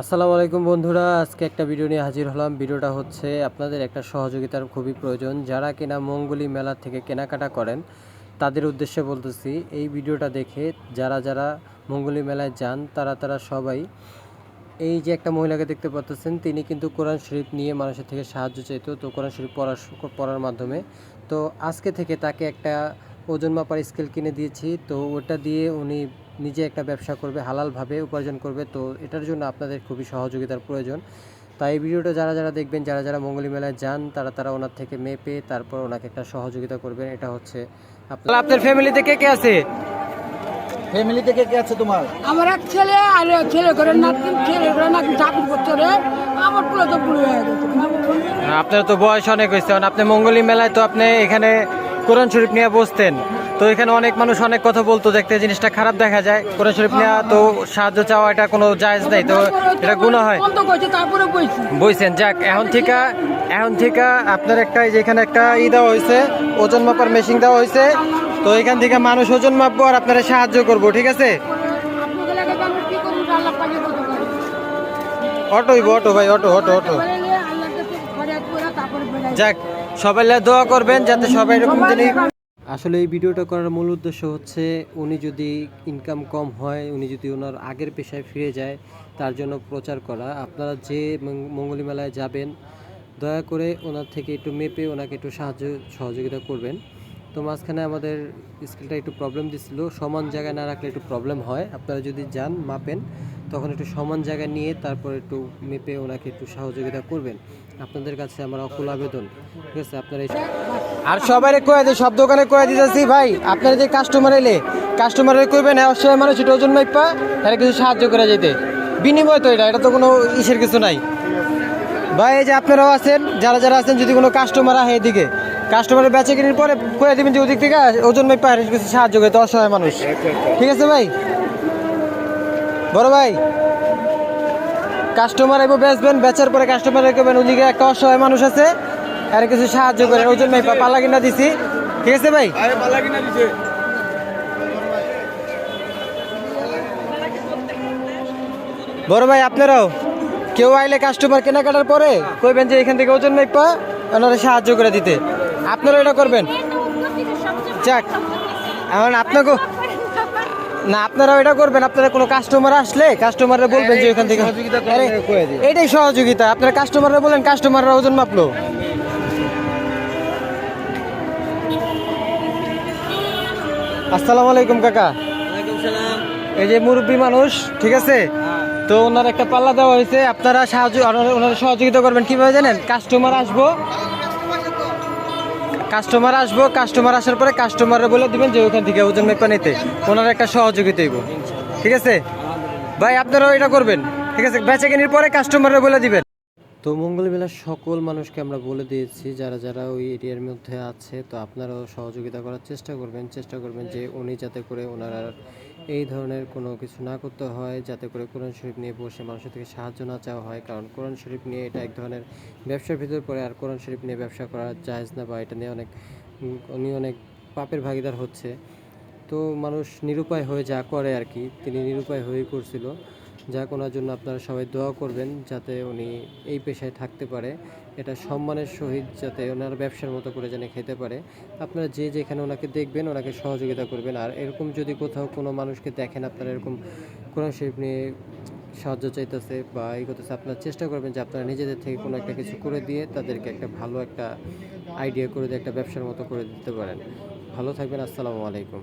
আসসালামু আলাইকুম বন্ধুরা, আজকে একটা ভিডিও নিয়ে হাজির হলাম। ভিডিওটা হচ্ছে আপনাদের একটা সহযোগিতার খুবই প্রয়োজন। যারা কিনা মঙ্গলী মেলা থেকে কেনাকাটা করেন তাদের উদ্দেশ্যে বলতেছি, এই ভিডিওটা দেখে যারা যারা মঙ্গলী মেলায় যান তারা সবাই, এই যে একটা মহিলাকে দেখতে পাচ্ছেন, তিনি কিন্তু কোরআন শরীফ নিয়ে মানুষের থেকে সাহায্য চাইতো, তো কোরআন শরীফ পড়ার মাধ্যমে তো আজকে থেকে তাকে একটা ওজন মাপার স্কেল কিনে দিয়েছি। তো ওটা দিয়ে উনি নিজে একটা ব্যবসা করবে, হালালভাবে উপার্জন করবে। তো এটার জন্য আপনাদের খুবই সহযোগিতার প্রয়োজন। তাই এই ভিডিওটা যারা যারা দেখবেন, যারা যারা মঙ্গলী মেলায় যান তারা ওনার থেকে মেপে তারপর ওনাকে একটা সহযোগিতা করবেন। এটা হচ্ছে আপনার ফ্যামিলিতে কে কে আছে? ফ্যামিলি থেকে কে আছে তোমার? আমার এক ছেলে আর ছেলে করে নাতি, ছেলে করে নাতি 4 বছরে। আমার পুরো তো বুড়ো হয়ে গেছে। আপনার তো বয়স অনেক হয়েছে, আপনি মঙ্গলী মেলায় তো আপনি এখানে কোরআন শরীফ নিয়ে বসতেন, তো এখানে অনেক মানুষ অনেক কথা বলতো, দেখতে জিনিসটা খারাপ দেখা যায়। কোরআন শরীফ নিয়ে তো সাহায্য চাওয়া এটা কোনো জায়েজ নাই, তো এটা গুনাহ হয়। তারপরে বইছেন, যাক, এখন থেকে আপনার একটা যেখানে একটা দেওয়া হয়েছে, ওজন মাপার মেশিন দেওয়া হয়েছে। তো এখান থেকে মানুষ ওজন মাপবো আর আপনারা সাহায্য করবো, ঠিক আছে? অটো ভাই, অটো। যাক, সবাই দোয়া করবেন যাতে সবাই এরকম জিনিস। আসলে এই ভিডিওটা করার মূল উদ্দেশ্য হচ্ছে, উনি যদি ইনকাম কম হয়, উনি যদি ওনার আগের পেশায় ফিরে যায়, তার জন্য প্রচার করা। আপনারা যে মঙ্গলী মেলায় যাবেন, দয়া করে ওনার থেকে একটু মেপে ওনাকে একটু সহযোগিতা করবেন। তো মাঝখানে আমাদের স্কেলটা একটু প্রবলেম দিচ্ছিল, সমান জায়গায় না রাখলে একটু প্রবলেম হয়। আপনারা যদি যান মাপেন, তখন একটু সমান জায়গায় নিয়ে তারপর একটু মেপে ওনাকে একটু সহযোগিতা করবেন। আপনাদের কাছে আমার অকুল আবেদন, ঠিক আছে? আপনারা আর সবাই কয়ে দিই, সব দোকানে কয়ে দিতেছি, ভাই আপনারা যে কাস্টমার এলে কাস্টমারের কইবেন, হ্যাঁ অবশ্যই মানুষ এটা ওজন মাইপা তারা কিছু সাহায্য করে যেতে, বিনিময় তো এটা তো কোনো ইসের কিছু নাই ভাই। এই যে আপনারাও আছেন, যারা যারা আছেন, যদি কোনো কাস্টমার আহে এদিকে, কাস্টমারের বেচে কিনার পরে কয়ে দিবেন যে ওদিক থেকে ওজন মাইপা কিছু সাহায্য করে, তো অসহায় মানুষ, ঠিক আছে ভাই? বড় ভাই, কাস্টমার এবার বেচবেন, বেচার পরে কাস্টমার রেখেবেন, ওদিকে একটা অসহায় মানুষ আছে, আর কিছু সাহায্য করেন, ওজন মাইপা পাল্লা কিনা দিছি, ঠিক আছে ভাই? বড় ভাই, আপনারাও কেউ আইলে কাস্টমার কেনাকাটার পরে কইবেন যে এখান থেকে ওজন মাইপা ওনারা সাহায্য করে দিতে, আপনারাও এটা করবেন। যাক, এখন আপনাকে না, আপনারাও এটা করবেন। আপনারা কোনো কাস্টমার আসলে কাস্টমাররা বলবেন যে এখান থেকে, এটাই সহযোগিতা। আপনারা কাস্টমাররা বলেন, কাস্টমাররা ওজন মাপলো। আসসালামু আলাইকুম কাকা। এই যে মুরব্বী মানুষ, ঠিক আছে? তো ওনার একটা পাল্লা দেওয়া হয়েছে, আপনারা ওনারা সহযোগিতা করবেন। কিভাবে জানেন? কাস্টমার আসার পরে কাস্টমাররা বলে দিবেন যে ওখান থেকে ওজন মেপা নিতে, ওনার একটা সহযোগিতা হইব, ঠিক আছে ভাই? আপনারাও এটা করবেন, ঠিক আছে? বেচা কিনির পরে কাস্টমাররা বলে দিবেন। তো মঙ্গল মেলার সকল মানুষকে আমরা বলে দিয়েছি, যারা যারা ওই এরিয়ার মধ্যে আছে, তো আপনারাও সহযোগিতা করার চেষ্টা করবেন যে উনি যাতে করে ওনারা এই ধরনের কোনো কিছু না করতে হয়, যাতে করে কোরআন শরীফ নিয়ে বসে মানুষের থেকে সাহায্য না চাওয়া হয়। কারণ কোরআন শরীফ নিয়ে এটা এক ধরনের ব্যবসার ভিতর পড়ে, আর কোরআন শরীফ নিয়ে ব্যবসা করা জায়েজ না, বা এটা নিয়ে উনি অনেক পাপের ভাগিদার হচ্ছে। তো মানুষ নিরুপায় হয়ে যা করে আর কি, তিনি নিরুপায় হয়েই করছিল। যাক, ওনার জন্য আপনারা সবাই দোয়া করবেন যাতে উনি এই পেশায় থাকতে পারে, এটা সম্মানের সহিত, যাতে ওনার ব্যবসার মতো করে যেন খেতে পারে। আপনারা যে যেখানে ওনাকে দেখবেন ওনাকে সহযোগিতা করবেন। আর এরকম যদি কোথাও কোনো মানুষকে দেখেন আপনারা এরকম কোরআন শরীফ নিয়ে সাহায্য চাইতেছে বা এই করতেছে, আপনারা চেষ্টা করবেন যে আপনারা নিজেদের থেকে কোনো একটা কিছু করে দিয়ে তাদেরকে একটা ভালো একটা আইডিয়া করে দিয়ে একটা ব্যবসার মতো করে দিতে পারেন। ভালো থাকবেন। আসসালামু আলাইকুম।